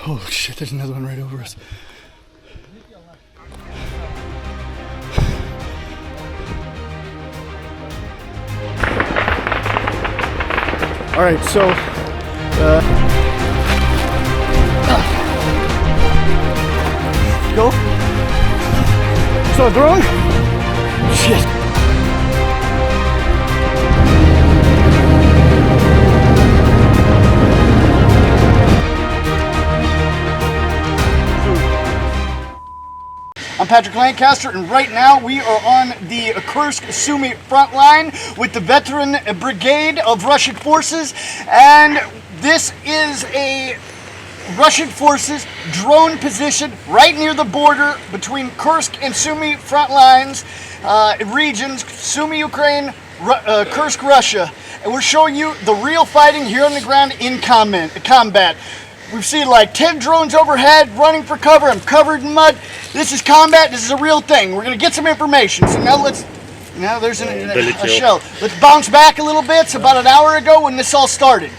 Oh shit, there's another one right over us. All right, so go. So drone. Shit. I'm Patrick Lancaster, and right now we are on the Kursk Sumy front line with the veteran brigade of Russian forces, and this is a Russian forces drone position right near the border between Kursk and Sumy front lines regions, Sumy, Ukraine, Kursk, Russia, and we're showing you the real fighting here on the ground in combat. We've seen like 10 drones overhead running for cover. I'm covered in mud. This is combat. This is a real thing. We're going to get some information. So now there's a shell. Let's bounce back a little bit. It's about an hour ago when this all started.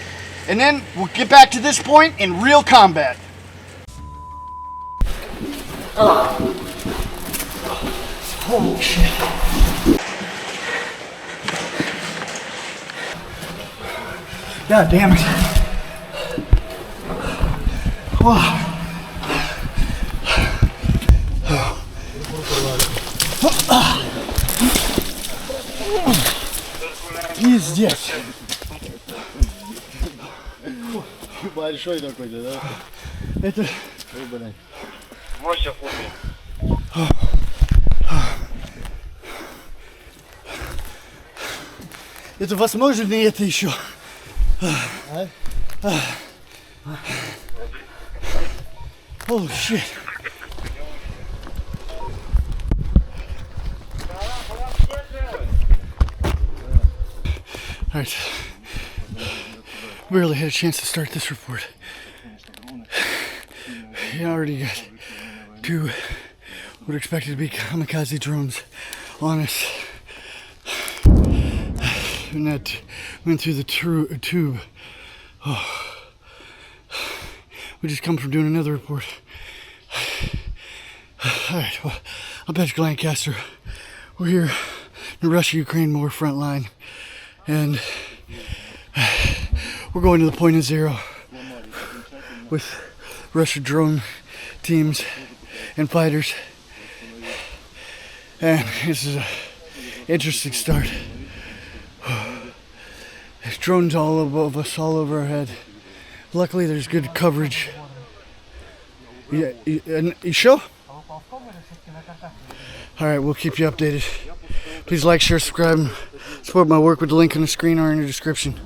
And then we'll get back to this point in real combat. Holy shit. God damn it. Wow. Пиздец. Большой такой-то, да? Это... Мощь хуже. Это возможно ли это еще? Holy shit. Alright. Barely had a chance to start this report. You already got two what are expected to be kamikaze drones on us. And that went through the tube. Oh. We just come from doing another report. Alright, well, I'm Patrick Lancaster. We're here in the Russia-Ukraine war front line. And we're going to the point of zero with Russian drone teams and fighters. And this is an interesting start. There's drones all above us, all over our head. Luckily, there's good coverage. You sure? Alright, we'll keep you updated. Please like, share, subscribe, and support my work with the link on the screen or in the description.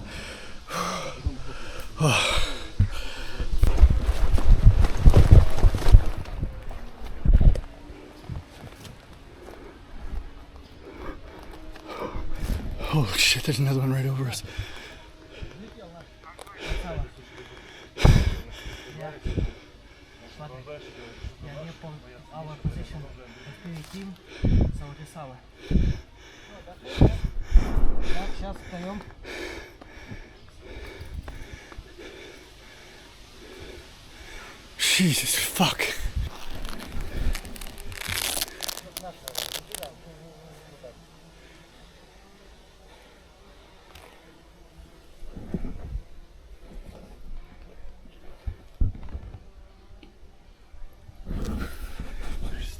Oh shit, there's another one right over us. Our position is team, so it is our. Так, сейчас встаем. Jesus fuck.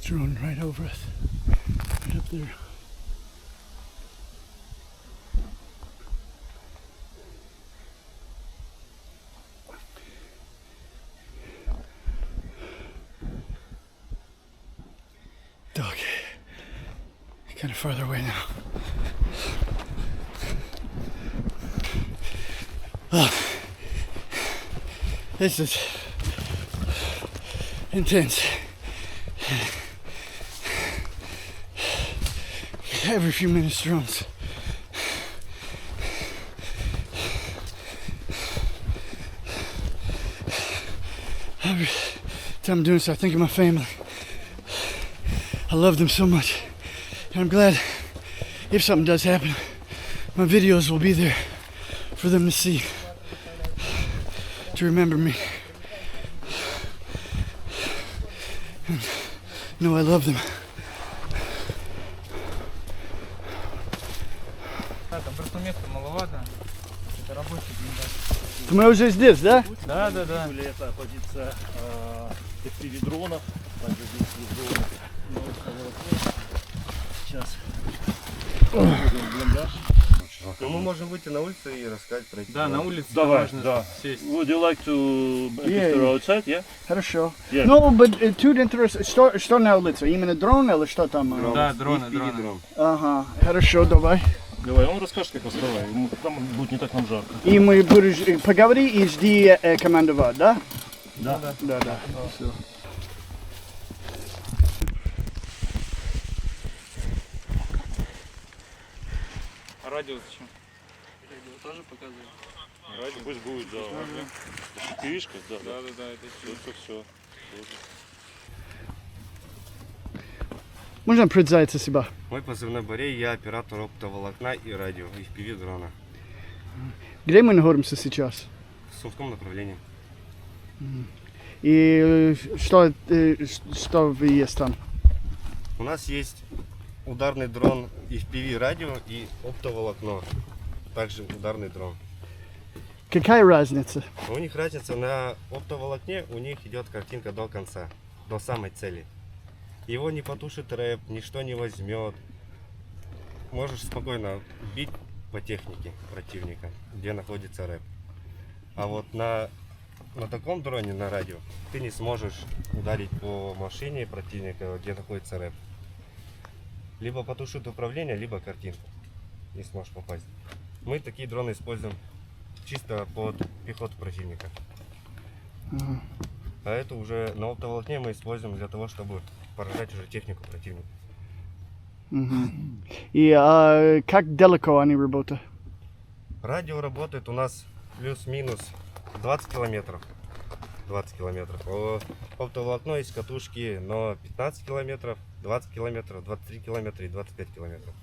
Drone right over us, right up there. Okay, kind of farther away now. This is intense. Every few minutes drones. Every time I'm doing this, I think of my family. I love them so much. And I'm glad if something does happen, my videos will be there for them to see, to remember me. No, I love them. Да, там просто места маловато. Это рабочий блиндаж. Мы уже здесь, да? Да. Это позиция FPV-дронов. Также здесь есть дроны. Сейчас. Блиндаж. Ну, мы можем выйти на улицу и рассказать про эти. Да, на улице Давай, можно да. сесть. Would you like to Yeah. register outside, yeah? Хорошо. Yeah. Ну, тут интересно, что на улице? Именно дрон или что там? Да, дроны. Ага, хорошо, давай. Давай, он расскажет, как поставить. Там будет не так нам жарко. И мы будем поговори и жди командовать, да? Да. Да. Всё. А радио зачем? Радио тоже показывает? Радио пусть будет, да. Пивишка, да. Да, это Все. Можно представить себя? Мой позывной Борей, я оператор оптоволокна и радио, FPV-дрона. Где мы находимся сейчас? В Сумском направлении. И что есть там? У нас есть ударный дрон FPV-радио и оптоволокно. Также ударный дрон. Какая разница? У них разница на оптоволокне, у них идет картинка до конца, до самой цели. Его не потушит рэп, ничто не возьмет. Можешь спокойно бить по технике противника, где находится рэп. А вот на таком дроне, на радио, ты не сможешь ударить по машине противника, где находится рэп. Либо потушит управление, либо картинку. Не сможешь попасть. Мы такие дроны используем чисто под пехоту противника. А это уже на оптоволокне мы используем для того, чтобы поражать уже технику противника. И как далеко они работают? Радио работает у нас плюс-минус 20 километров. 20 километров. Оптоволокно есть катушки, но 15 километров, 20 километров, 23 километра и 25 километров.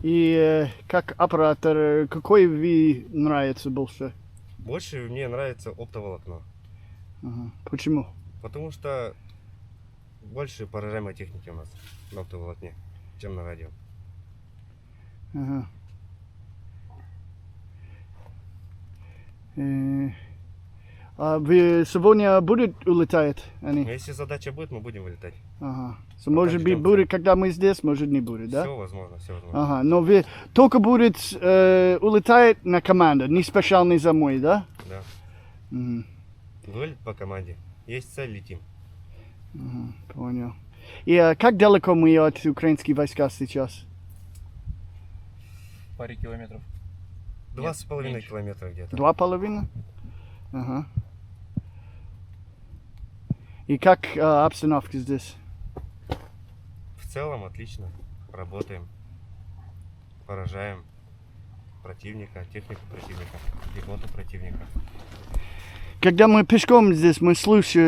И как оператор, какой ви нравится больше? Больше мне нравится оптоволокно. Почему? Потому что больше поражаемой техники у нас на оптоволокне, чем на радио. Ага. А вы сегодня будут улетать они? Но если задача будет, мы будем вылетать. Ага. So, может быть ждем будет, когда мы здесь, может не будет, да? Все возможно, все возможно. Ага. Но вы только будет улетать на команду, не специальный замой, да? Да. Мгм. Вылет по команде. Есть цель, летим. Понял. И как далеко мы от украинских войска сейчас? паре километров. 2,5 меньше. километра где-то. 2,5? Ага. И как обстановка здесь? В целом отлично. Работаем. Поражаем противника, технику противника, пехоту противника. Когда мы пешком здесь, мы слышим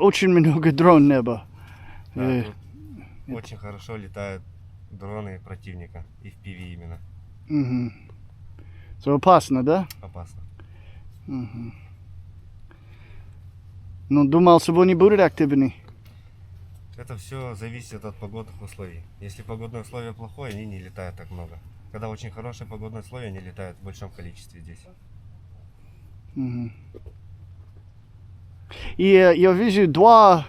очень много дрон неба. Да, тут очень хорошо летают дроны противника, и FPV именно. Угу. So, опасно, да? Опасно. Ну, думал, сегодня будет активный. Это все зависит от погодных условий. Если погодное условие плохое, они не летают так много. Когда очень хорошее погодное условие, они летают в большом количестве здесь. И я вижу два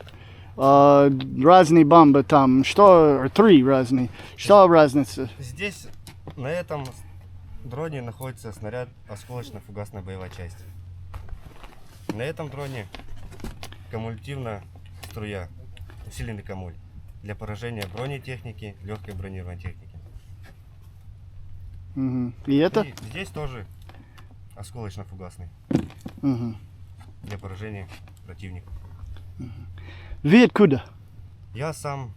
разные бомбы там. Что? Три разные. Что разница? Здесь, на этом дроне, находится снаряд осколочно-фугасная боевая часть. На этом дроне кумулятивная струя, усиленный кумуль для поражения бронетехники, легкой бронированной техники. И это? И здесь тоже осколочно-фугасный для поражения противника. Вы откуда? Я сам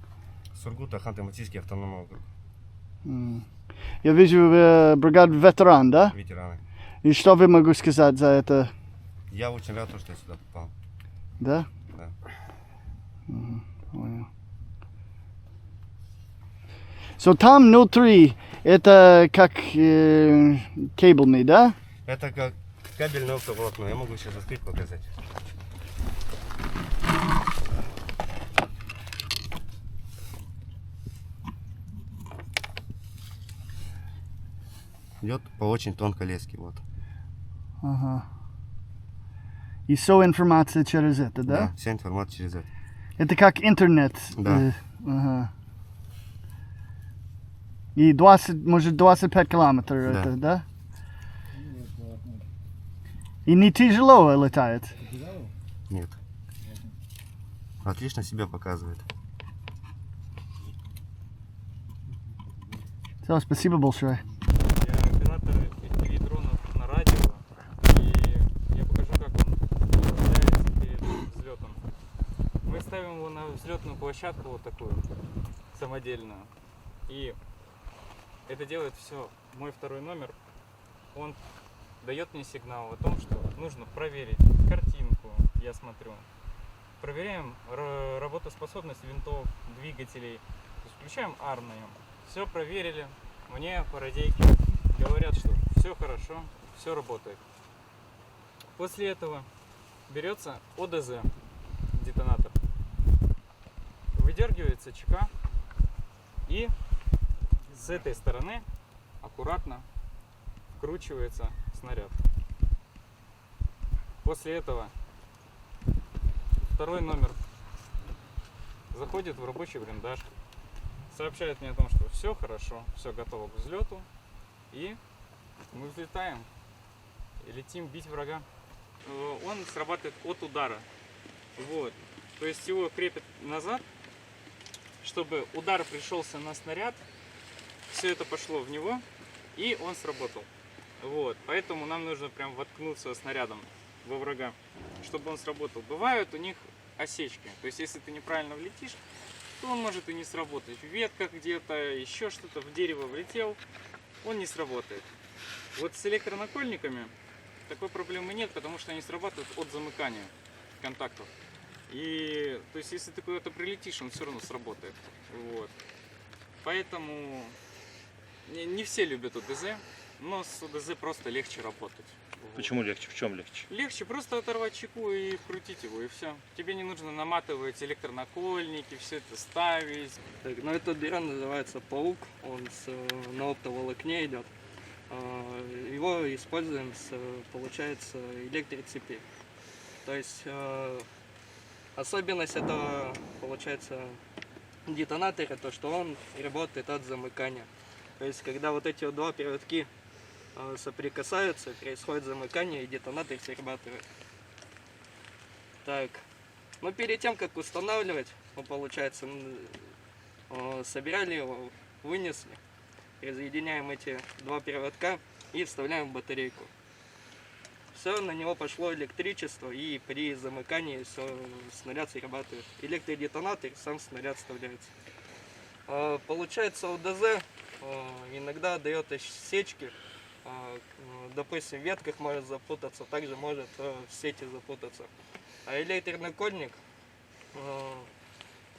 Сургута, Ханты-Мансийский автономный округ, Я вижу бригаду ветеран, да? ветераны. И что вы могу сказать за это? Я очень рад, что я сюда попал. Да? Да. Понял. So, там внутри это как кабельный, да? Это как кабельное оптоволокно. Я могу сейчас открыть, показать. идет по очень тонкой леске, вот. Ага. И все информация через это, да? Вся информация через это. Это как интернет. Да. Ага. И 20, может 25 километров, Да. это, да? И не тяжело летает. Нет. Отлично себя показывает. Все, спасибо большое. Я оператор FPV-дронов на радио, и я покажу, как он управляется перед взлетом. Мы ставим его на взлетную площадку вот такую, самодельную, и это делает все мой второй номер. Он дает мне сигнал о том, что нужно проверить картинку, я смотрю. Проверяем работоспособность винтов, двигателей, то есть включаем AR на нем. Все проверили, мне по радейке говорят, что все хорошо, все работает. После этого берется ОДЗ, детонатор, выдергивается ЧК, и с этой стороны аккуратно вкручивается снаряд. После этого второй номер заходит в рабочий блиндаж, сообщает мне о том, что все хорошо, все готово к взлету, и мы взлетаем и летим бить врага. Он срабатывает от удара. Вот. То есть его крепят назад, чтобы удар пришелся на снаряд, все это пошло в него, и он сработал. Вот. Поэтому нам нужно прям воткнуться снарядом во врага, чтобы он сработал. Бывают у них осечки. То есть если ты неправильно влетишь, то он может и не сработать. В ветках где-то, еще что-то, в дерево влетел, он не сработает. Вот с электронакольниками такой проблемы нет, потому что они срабатывают от замыкания контактов. И то есть если ты куда-то прилетишь, он все равно сработает. Вот. Поэтому не все любят ОДЗ, но с ОДЗ просто легче работать. Почему легче? В чем легче? Легче просто оторвать чеку и вкрутить его, и все. Тебе не нужно наматывать электронакольники, все это ставить. Так, ну этот дрон называется «Паук», он на оптоволокне идет. Его используем получается, электроцепи. То есть особенность этого, получается, детонатора, то что он работает от замыкания. То есть когда вот эти вот два проводки соприкасаются, происходит замыкание и детонатор срабатывает. Так, но перед тем как устанавливать, ну, получается, собирали его, вынесли, разъединяем эти два проводка и вставляем в батарейку. Все, на него пошло электричество, и при замыкании снаряд срабатывает. Электродетонатор, сам снаряд вставляется. Получается, ОДЗ иногда дает осечки. Допустим, в ветках может запутаться, также может в сети запутаться. А электронакольник,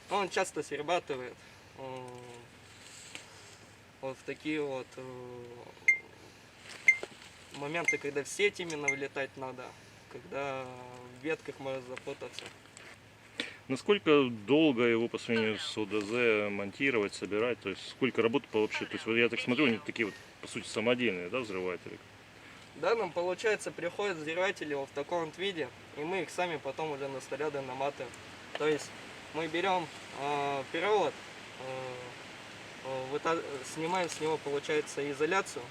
он часто срабатывает вот в такие вот моменты, когда в сеть именно влетать надо, когда в ветках может запутаться. Насколько долго его по сравнению с ОДЗ монтировать, собирать? То есть сколько работы вообще? То есть вот я так смотрю, они такие вот, по сути, самодельные, да, взрыватели? Да, нам получается приходят взрыватели вот в таком вот виде, и мы их сами потом уже на снаряды наматываем. То есть мы берем провод, снимаем с него, получается, изоляцию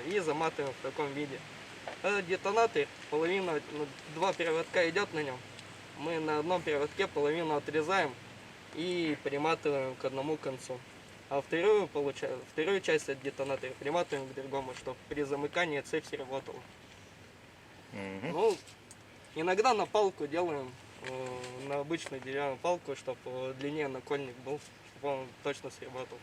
и заматываем в таком виде. Этот детонатор, половина, два проводка идет на нем. Мы на одном проводке половину отрезаем и приматываем к одному концу. А вторую часть от детонатора приматываем к другому, чтобы при замыкании цепь сработала. Ну, иногда на палку делаем, на обычную деревянную палку, чтобы длиннее накольник был, чтобы он точно сработал.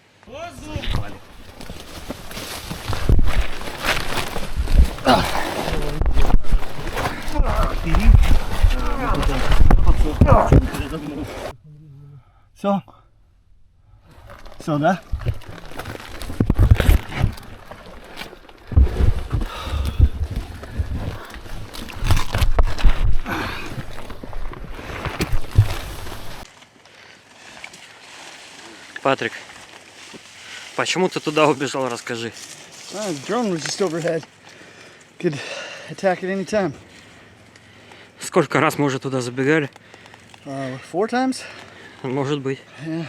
Все? Все, да? Патрик, почему ты туда убежал, расскажи. The drone was just overhead. Could attack at any time. Сколько раз мы уже туда забегали? 4 times? Может быть. Yeah.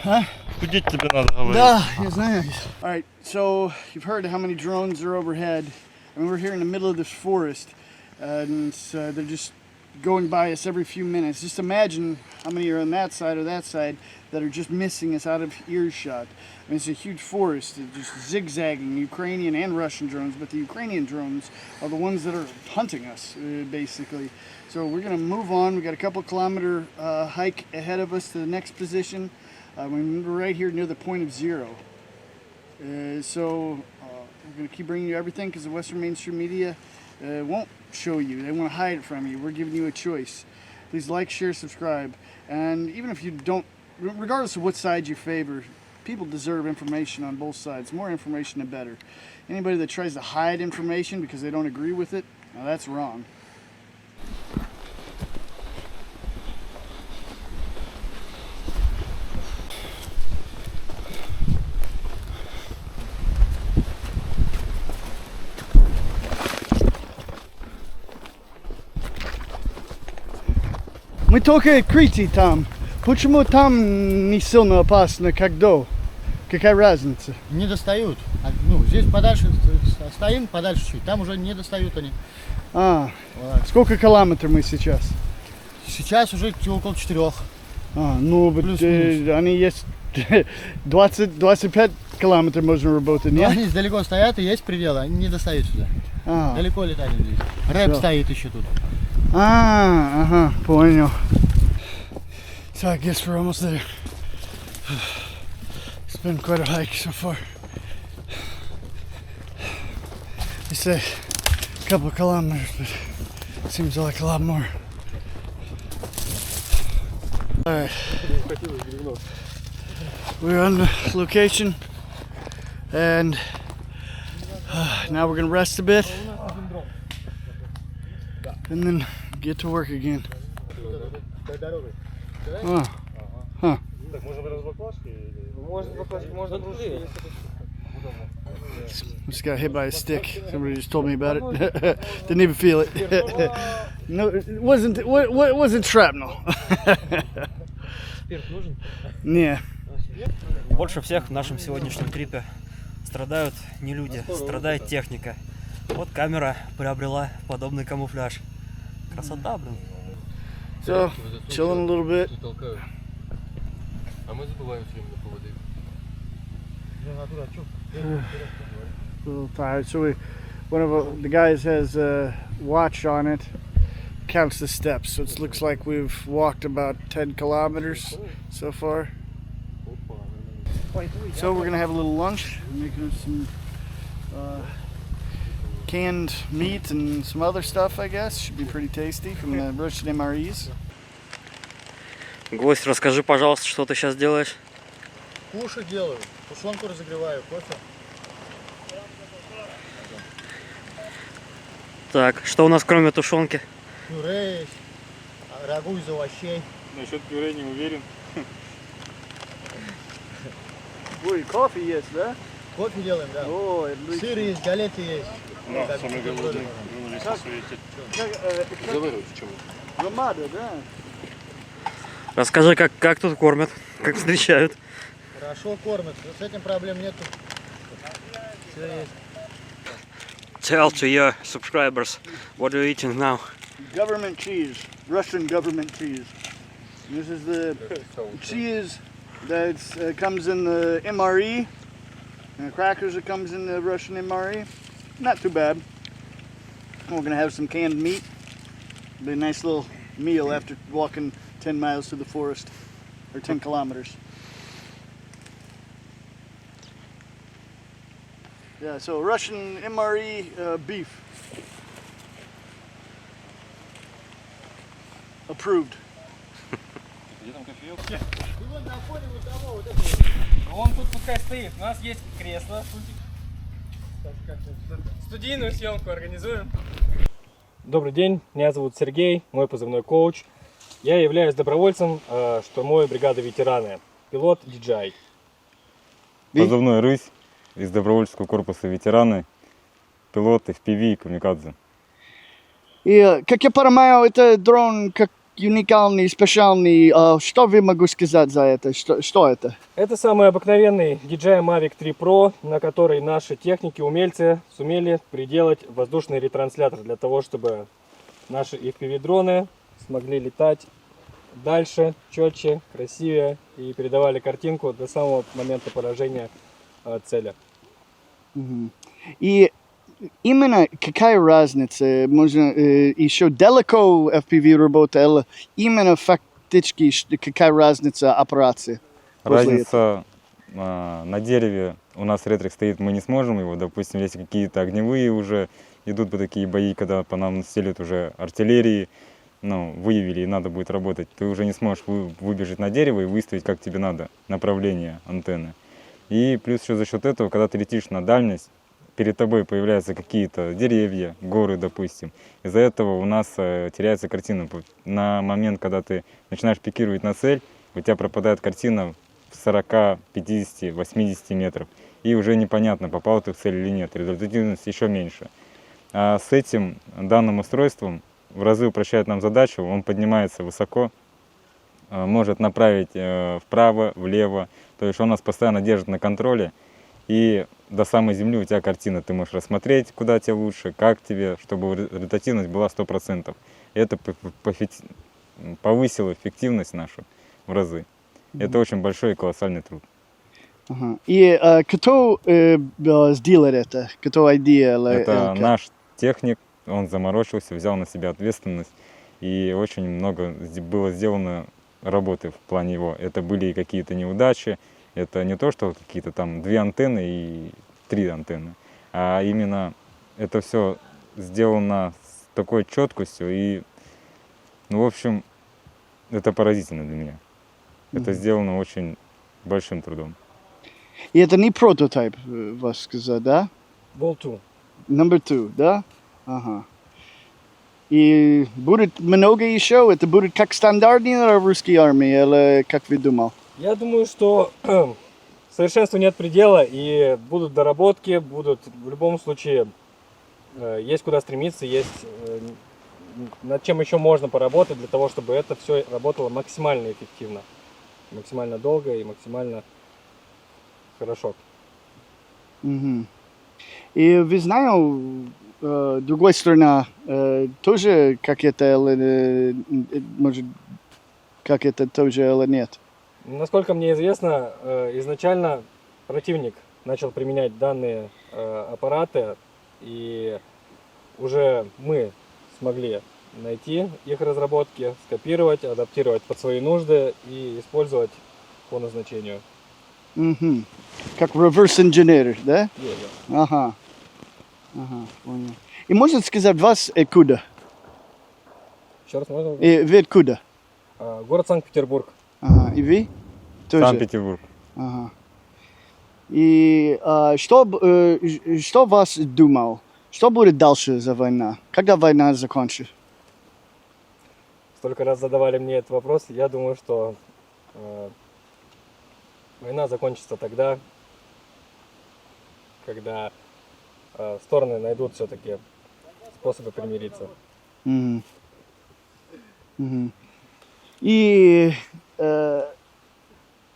Huh? Худеть тебе надо, говорить. Да, я знаю. Alright, so you've heard how many drones are overhead. I mean, we're here in the middle of this forest, and they're just going by us every few minutes. Just imagine how many are on that side or that side that are just missing us out of earshot. I mean, it's a huge forest, it's just zigzagging, Ukrainian and Russian drones, but the Ukrainian drones are the ones that are hunting us, basically. So we're going to move on. We got a couple kilometer hike ahead of us to the next position. We're right here near the point of zero. So we're going to keep bringing you everything because the Western mainstream media won't show you. They want to hide it from you. We're giving you a choice. Please like, share, subscribe. And even if you don't, regardless of what side you favor, people deserve information on both sides. More information, the better. Anybody that tries to hide information because they don't agree with it, now that's wrong. Мы только открытие там. Почему там не сильно опасно, как до? Какая разница? Не достают. Ну, здесь подальше стоим, подальше чуть. Там уже не достают они. Вот. Сколько километров мы сейчас? Сейчас уже около 4. Ну, они есть 20-25 километров можно работать, Но нет? они далеко стоят и есть пределы, они не достают сюда. Далеко летали здесь. Рэп стоит еще тут. Ага, понял. So I guess we're almost there. It's been quite a hike so far. They say a couple of kilometers, but it seems like a lot more. Alright. We're on the location and now we're gonna rest a bit and then get to work again. Так, можно в баклажке? Можно дружить. Just got hit by a stick. Somebody just told me about it. Didn't even feel it. No, it wasn't shrapnel. Не. Больше всех в нашем сегодняшнем трипе страдают не люди, страдает техника. Вот камера приобрела подобный камуфляж. Красота, блин. So, chilling a little bit. А мы забываем все время поводы. A little tired. So one of the guys has a watch on it. Counts the steps. So it looks like we've walked about 10 kilometers so far. So we're gonna have a little lunch. We're making some canned meat and some other stuff, I guess. Should be pretty tasty from the Russian MREs. Гость, расскажи, пожалуйста, что ты сейчас делаешь? Кушать делаю, тушенку разогреваю, кофе. Так, что у нас кроме тушенки? Пюре есть, рагу из овощей. Насчет пюре не уверен. Ой, кофе есть, да? Кофе делаем, да. Ой, Сыр есть, галеты есть. Ну, самый голодный. Вернулись на свете. Заваривать в чем? Громада, да? Расскажи, как тут кормят, как встречают. Хорошо кормят, с этим проблем нету. Все есть. Tell to your subscribers what you're eating now. Government cheese, Russian government cheese. This is the cheese that comes in the MRE, and the crackers that comes in the Russian MRE. Not too bad. We're gonna have some canned meat. Be a nice little meal after walking 10 miles through the forest, or 10 kilometers. Yeah, so Russian MRE beef. Approved. Он тут пускай стоит. У нас есть кресло, стульчик. Студийную съемку организуем. Добрый день, меня зовут Сергей, мой позывной коуч. Я являюсь добровольцем штурмовой бригады ветераны, пилот DJI. Позывной «Рысь» из добровольческого корпуса ветераны, пилот FPV и камикадзе. И, как я понимаю, это дрон как уникальный, специальный. Что вы могу сказать за это? Что это? Это самый обыкновенный DJI Mavic 3 Pro, на который наши техники, умельцы сумели приделать воздушный ретранслятор для того, чтобы наши FPV-дроны смогли летать дальше, четче, красивее и передавали картинку до самого момента поражения цели. И именно какая разница? Можно еще далеко FPV работа, или именно фактически какая разница операции? Разница на дереве, у нас ретрик стоит, мы не сможем его, допустим, если какие-то огневые уже идут бы такие бои, когда по нам стелят уже артиллерии, ну, выявили и надо будет работать, ты уже не сможешь выбежать на дерево и выставить как тебе надо направление антенны. И плюс еще за счет этого, когда ты летишь на дальность, перед тобой появляются какие-то деревья, горы, допустим. Из-за этого у нас теряется картина. На момент, когда ты начинаешь пикировать на цель, у тебя пропадает картина в 40, 50, 80 метров. И уже непонятно, попал ты в цель или нет. Результативность еще меньше. А с этим данным устройством в разы упрощает нам задачу. Он поднимается высоко, может направить вправо, влево. То есть он нас постоянно держит на контроле. И до самой земли у тебя картина. Ты можешь рассмотреть, куда тебе лучше, как тебе, чтобы результативность была 100%. Это повысило эффективность нашу в разы. Это очень большой и колоссальный труд. И кто сделал это? Кто идея? Это наш техник, он заморочился, взял на себя ответственность. И очень много было сделано работы в плане его. Это были и какие-то неудачи. Это не то, что какие-то там 2 антенны и 3 антенны, а именно это все сделано с такой четкостью и, ну, в общем, это поразительно для меня. Это сделано очень большим трудом. И это не прототип, вас сказать, да? Ball 2. Number 2, да? Ага. И будет много еще? Это будет как стандартный в русской армии, или как вы думал? Я думаю, что совершенству нет предела, и будут доработки, будут в любом случае, есть куда стремиться, есть над чем еще можно поработать для того, чтобы это все работало максимально эффективно, максимально долго и максимально хорошо. И вы знаете, другой стороны, тоже как это, может, как это тоже или нет? Насколько мне известно, изначально противник начал применять данные аппараты, и уже мы смогли найти их разработки, скопировать, адаптировать под свои нужды и использовать по назначению. Как reverse engineer, да? Yeah. Ага, понял. И можно сказать, вас куда? Еще раз можно? И вы откуда? Город Санкт-Петербург. Ага, и вы? Тоже? Санкт-Петербург. Ага. И что вас думал? Что будет дальше за война? Когда война закончится? Столько раз задавали мне этот вопрос. Я думаю, что война закончится тогда, когда стороны найдут все-таки способы примириться. И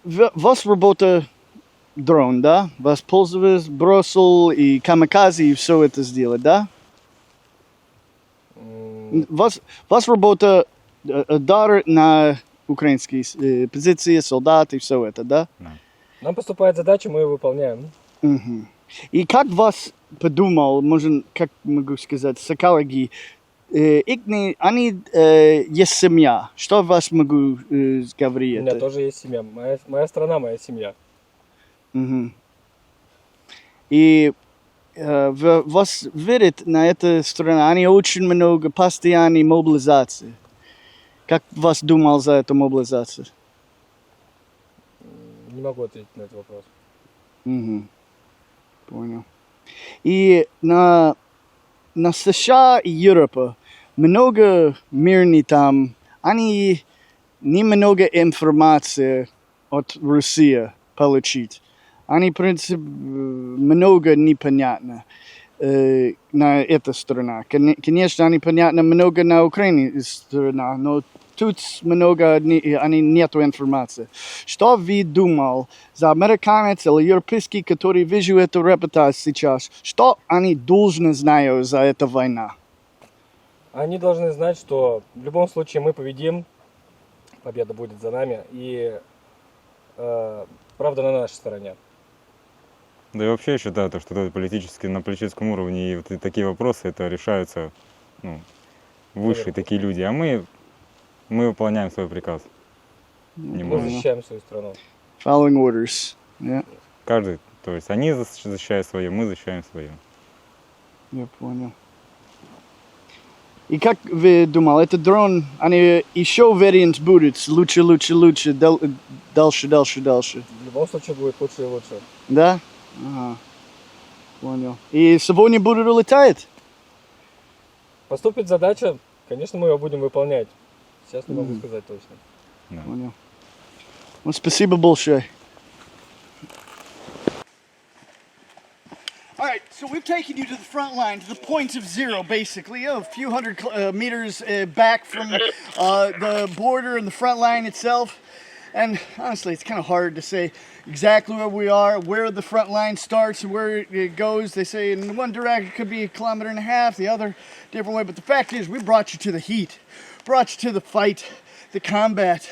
вас работа дрон, да? Воспользовался, бросил и камикадзе, и все это сделать, да? Вас работа удар на украинские позиции, солдаты, все это, да? Нам поступает задача, мы ее выполняем. И как вас подумал, можно, как могу сказать, психологи, они есть семья. Что вас могу говорить? У меня тоже есть семья. Моя страна, моя семья. И вас верят на эту страну, они очень много постоянной мобилизации. Как вас думал за эту мобилизацию? Не могу ответить на этот вопрос. Понял. И на США и Европа много мирни там, они немного информации от России получить. Они, в принципе, много непонятно на эта страна. Конечно, они понятно много на Украине страна, но тут много они нету информации. Что вы думал за американец или европейский, который вижу эту репортаж сейчас? Что они должны знать за эту войну? Они должны знать, что в любом случае мы победим, победа будет за нами, и правда на нашей стороне. Да и вообще я считаю, что это политически, на политическом уровне и вот такие вопросы это решаются высшие такие люди, а мы выполняем свой приказ. Мы защищаем свою страну. Following orders. Yeah. Каждый, то есть они защищают свое, мы защищаем свое. Я понял. И как вы думали, этот дрон, они еще вариант будет лучше, дальше. В любом случае будет лучше и лучше. Да? Ага. Понял. И сегодня будут улетать? Поступит задача, конечно, мы ее будем выполнять. Сейчас не могу сказать точно. Да. Понял. Ну, спасибо большое. All right, so we've taken you to the front line, to the point of zero, basically, a few hundred meters back from the border and the front line itself. And honestly, it's kind of hard to say exactly where we are, where the front line starts and where it goes. They say in one direction it could be 1.5 kilometers, the other different way. But the fact is, we brought you to the heat, brought you to the fight, the combat,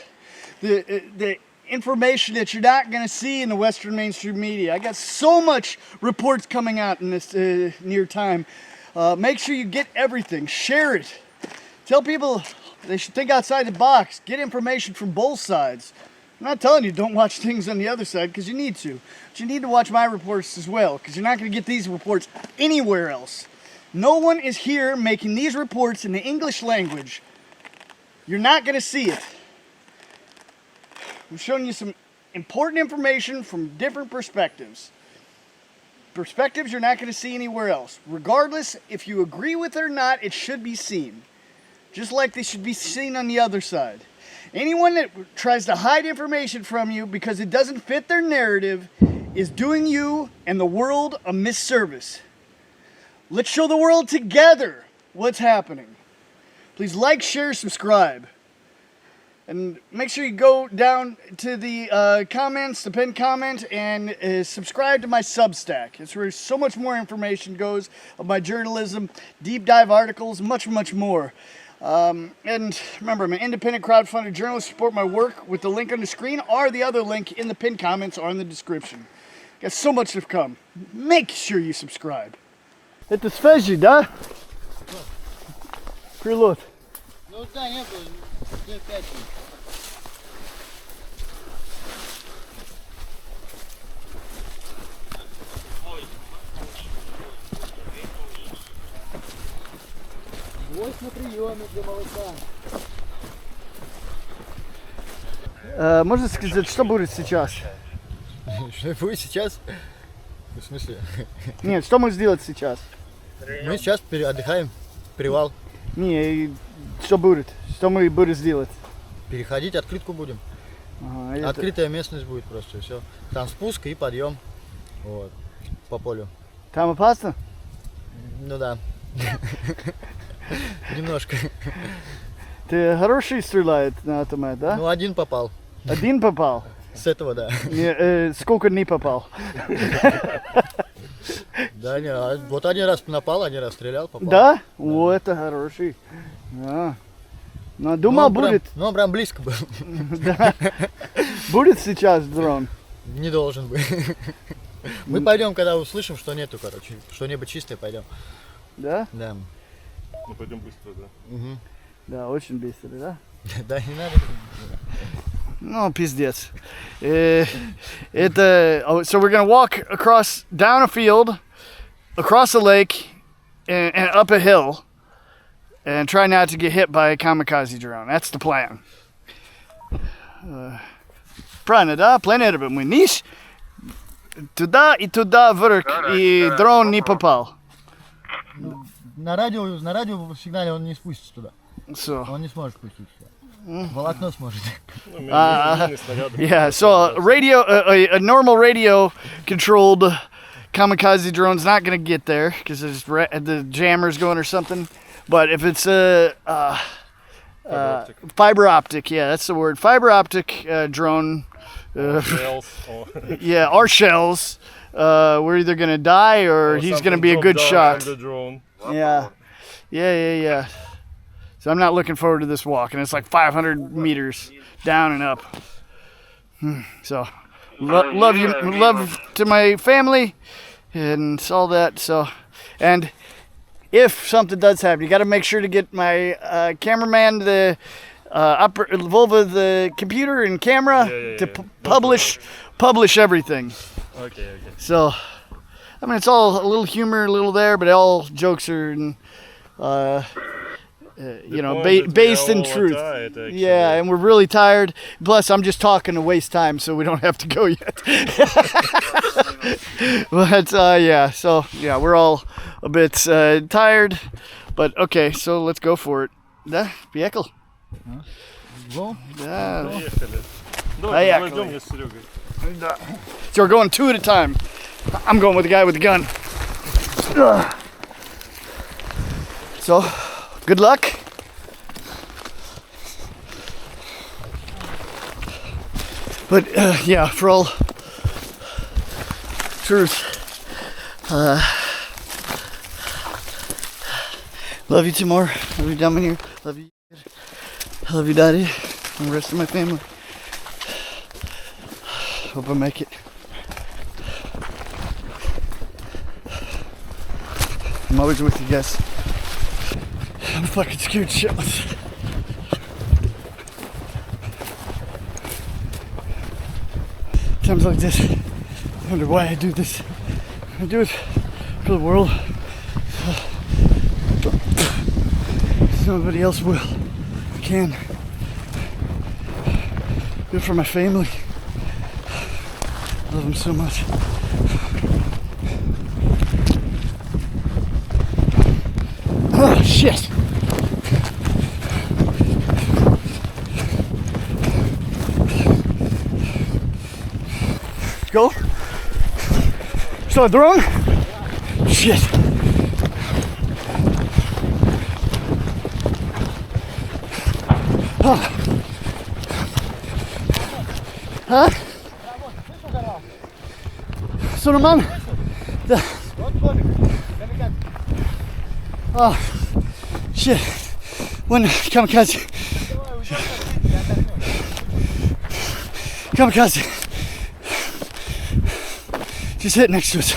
the information that you're not going to see in the Western mainstream media. I got so much reports coming out in this near time. Make sure you get everything. Share it. Tell people they should think outside the box. Get information from both sides. I'm not telling you don't watch things on the other side because you need to. But you need to watch my reports as well because you're not going to get these reports anywhere else. No one is here making these reports in the English language. You're not going to see it. I'm showing you some important information from different perspectives. Perspectives you're not going to see anywhere else. Regardless if you agree with it or not, it should be seen. Just like they should be seen on the other side. Anyone that tries to hide information from you because it doesn't fit their narrative is doing you and the world a misservice. Let's show the world together what's happening. Please like, share, subscribe. And make sure you go down to the comments, the pinned comment, and subscribe to my Substack. It's where so much more information goes of my journalism, deep dive articles, much, much more. And remember, I'm an independent crowdfunded journalist. Support my work with the link on the screen or the other link in the pinned comments or in the description. Got so much to come. Make sure you subscribe. Это свежий, да? Прилет. Ну да, не было. Где 5 минут. Гвоздь на приеме для молока. Можно сказать, что будет сейчас? Что будет сейчас? В смысле? Нет, что мы сделать сейчас? Мы сейчас отдыхаем. Привал. Не, что будет? Что мы будем сделать? Переходить, открытку будем. Ага, это... Открытая местность будет просто, все. Там спуск и подъем. Вот. По полю. Там опасно? Ну да. Немножко. Ты хороший стреляет на автомат, да? Ну, один попал. Один попал? С этого, да. Сколько не попал? Да, не, вот один раз напал, один раз стрелял, попал. Да? О, это хороший. Да. Но думал, будет. Ну, он прям близко был. Да. Будет сейчас дрон? Не должен быть. Мы пойдем, когда услышим, что нету, короче. Что небо чистое, пойдем. Да? Да. Ну пойдем быстро, да. Угу. Да, очень быстро, да? Да, не надо. Ну, пиздец. Это... So we're gonna walk across, down a field, across a lake, and up a hill, and try not to get hit by a kamikaze drone. That's the plan. Правильно, да? Планировать мы. Ниш. Туда и туда вверх, и дрон не попал. На радио сигнале он не спустится туда. So, Он не сможет спуститься. Волокно сможет. yeah, so radio, a normal radio-controlled kamikaze drone's not gonna get there because the jammer's going or something. But if it's a fiber optic, yeah, that's the word, fiber optic drone, yeah, or shells, we're either gonna die or he's gonna be a good shot. Yeah, yeah. So I'm not looking forward to this walk, and it's like 500 meters down and up. So love to my family and all that. So, and if something does happen, you got to make sure to get my cameraman the Volvo, the computer and camera to publish everything. Okay. So, I mean, it's all a little humor, a little there, but all jokes are, based in truth. Yeah, and we're really tired. Plus, I'm just talking to waste time, so we don't have to go yet. But yeah, we're all a bit tired. But okay, so let's go for it. Да, поехал. Go. Да. Давай идем с Серегой. So we're going two at a time. I'm going with the guy with the gun. So, good luck. But yeah, for all truth, love you, Timur. Love you, Dominic. Love you. I love you, Daddy, and the rest of my family. Hope I make it. I'm always with you guys. I'm fucking scared shitless. Times like this, I wonder why I do this. I do it for the world. Somebody else will. I can. Do it for my family. I love them so much. Oh shit! Go. Start throwing. Shit. Huh? Suleiman. Oh, shit. When kamikaze. Kamikaze. Just hit next to us.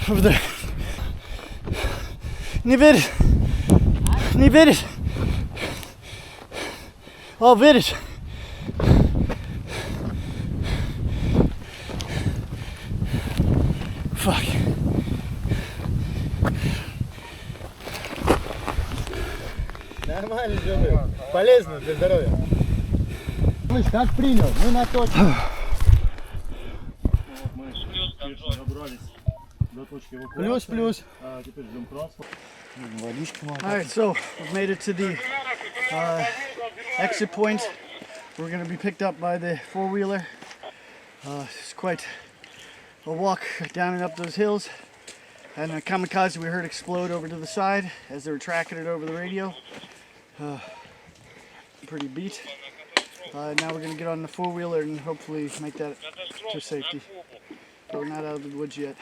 Over there. Не веришь? Не веришь? О, веришь? Fuck. Нормально делаю. Полезно для здоровья. Как принял? Мы на точке. Плюс. Alright, so we've made it to the exit point. We're going to be picked up by the four-wheeler. It's quite a walk down and up those hills. And a kamikaze we heard explode over to the side as they were tracking it over the radio. Pretty beat. Now we're going to get on the four-wheeler and hopefully make that to safety. But we're not out of the woods yet.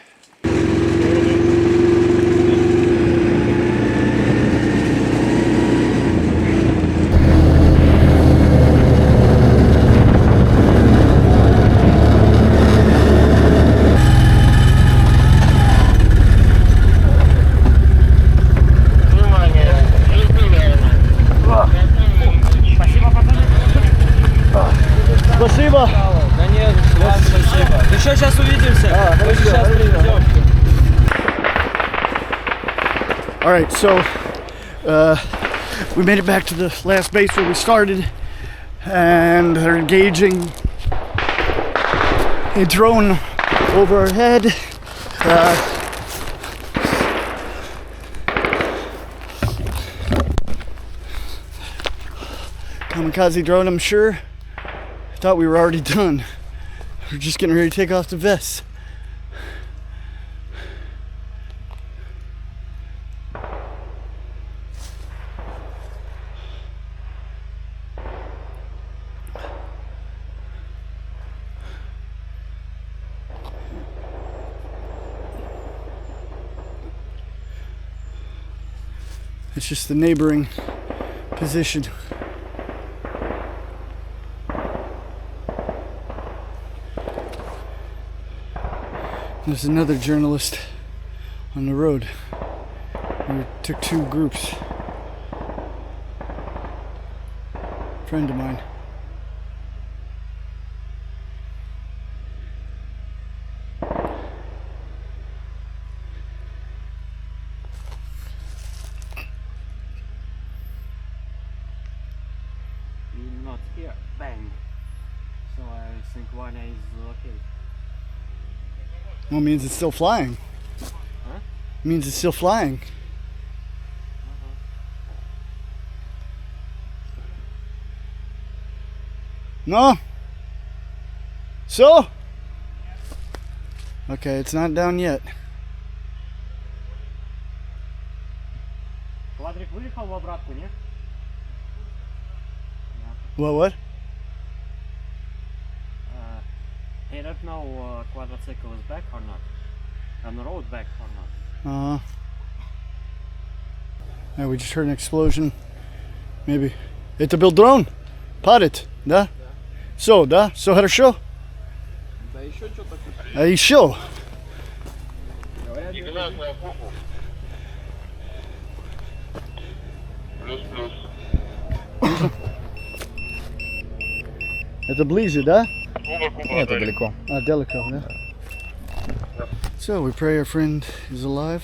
Спасибо. Да нет, вам спасибо. Еще сейчас увидимся. Сейчас привезем. All right, so we made it back to the last base where we started, and they're engaging a drone over our head. Kamikaze drone, I'm sure. Thought we were already done. We're just getting ready to take off the vests. It's just the neighboring position. There's another journalist on the road. We took two groups. Friend of mine. Not here. Bang. So I think one is okay. Well, it means it's still flying. Huh? It means it's still flying. No? So? Okay, it's not down yet. Квадрик выехал в обратку, нет? What? I don't know quadricycle is back or not. On the road back or not. Yeah, we just heard an explosion. Maybe. Это был дрон? Падает, да? Все, да? Все хорошо? Да еще что-то. А еще? Плюс-плюс. Это ближе, да? Это далеко. А, далеко, да? So we pray our friend is alive.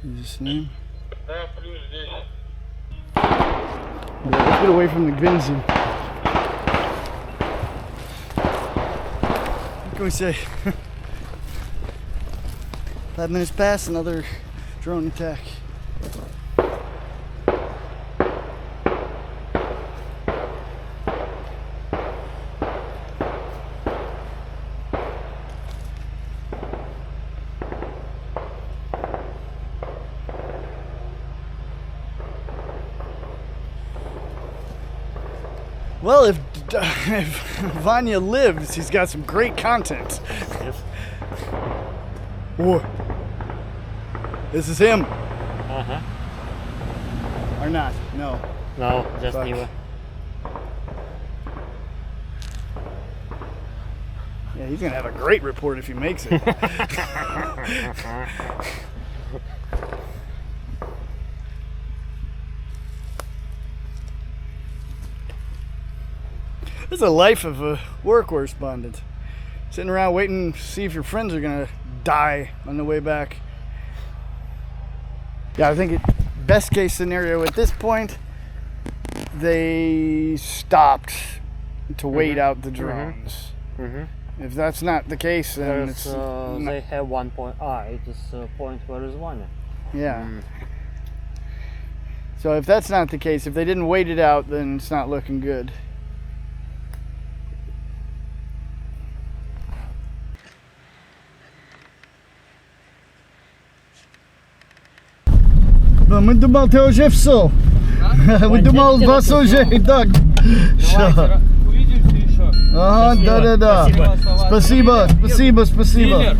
In Jesus' name. Да, плюс здесь. Yeah, let's get away from the benzene. What can we say? 5 minutes past, another drone attack. Well, if Vanya lives, he's got some great content. Yes. Whoa. This is him. Uh-huh. Or not? No. No, just Fuck. Niva. Yeah, he's gonna have a great report if he makes it. It's the life of a war correspondent. Sitting around waiting to see if your friends are gonna die on the way back. Yeah, I think best case scenario at this point, they stopped to wait out the drones. If that's not the case, then it's they have one point. It is a point where is one. yeah. So if that's not the case, if they didn't wait it out, then it's not looking good. Мы думал, ты уже все. Мы думал, вас уже и так. Увидимся еще. Ага, да-да-да. Спасибо, спасибо, спасибо.